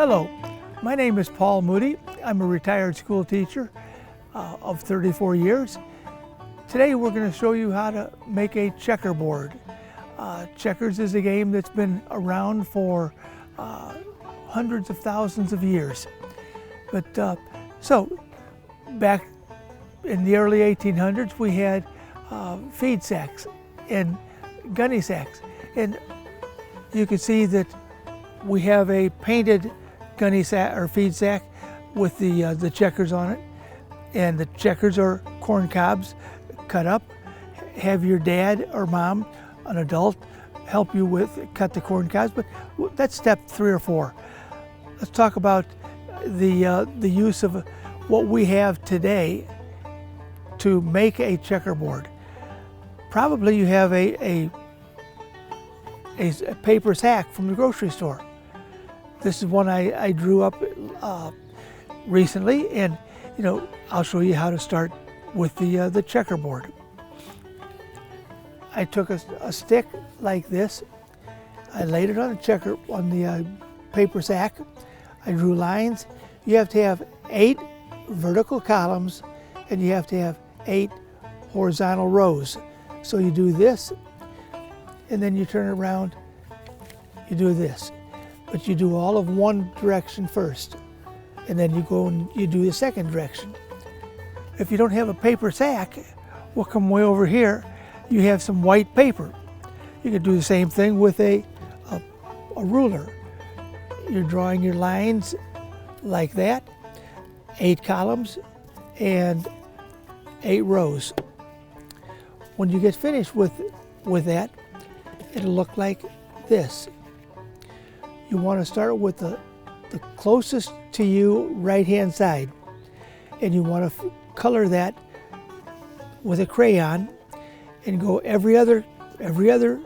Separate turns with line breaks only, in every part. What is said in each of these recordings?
Hello, my name is Paul Moody. I'm a retired school teacher of 34 years. Today we're going to show you how to make a checkerboard. Checkers is a game that's been around for hundreds of thousands of years. But so back in the early 1800s we had feed sacks and gunny sacks, and you can see that we have a painted gunny sack or feed sack with the checkers on it, and the checkers are corn cobs cut up. Have your dad or mom, an adult, help you with cut the corn cobs, but that's step 3 or 4. Let's talk about the use of what we have today to make a checkerboard. Probably you have a paper sack from the grocery store. This is one I drew up recently, and I'll show you how to start with the checkerboard. I took a stick like this. I laid it on the paper sack. I drew lines. You have to have 8 vertical columns, and you have to have 8 horizontal rows. So you do this, and then you turn it around, you do this. But you do all of one direction first, and then you go and you do the second direction. If you don't have a paper sack, we'll come way over here. You have some white paper. You can do the same thing with a ruler. You're drawing your lines like that, 8 columns and 8 rows. When you get finished with that, it'll look like this. You want to start with the closest to you right-hand side, and you want to color that with a crayon and go every other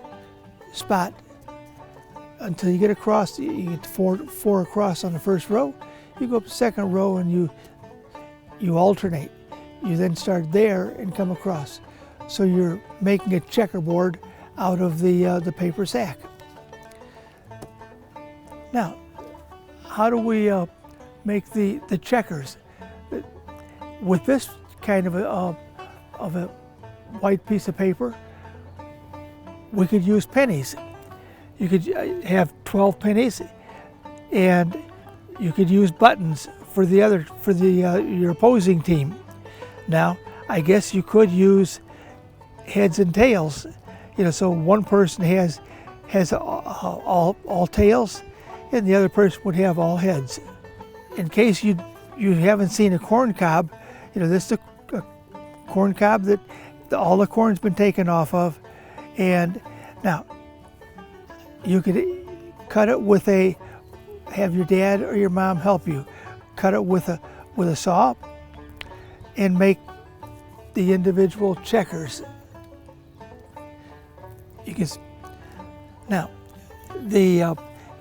spot until you get across. You get 4 across on the first row. You go up the second row and you alternate. You then start there and come across. So you're making a checkerboard out of the paper sack. Now, how do we make the checkers? With this kind of a white piece of paper, we could use pennies. You could have 12 pennies, and you could use buttons for your opposing team. Now, I guess you could use heads and tails. So one person has all tails, and the other person would have all heads. In case you haven't seen a corn cob, this is a corn cob that all the corn's been taken off of, and now you could cut it with have your dad or your mom help you cut it with a saw and make the individual checkers. Now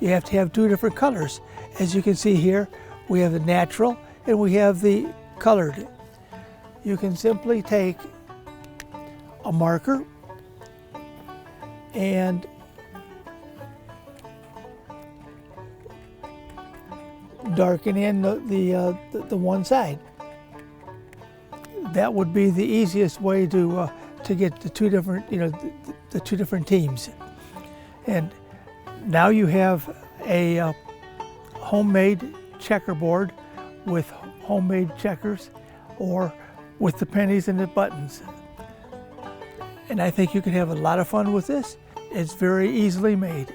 you have to have 2 different colors. As you can see here, we have the natural and we have the colored. You can simply take a marker and darken in the one side. That would be the easiest way to get the 2 different the 2 different teams. And now you have a homemade checkerboard with homemade checkers, or with the pennies and the buttons. And I think you can have a lot of fun with this. It's very easily made.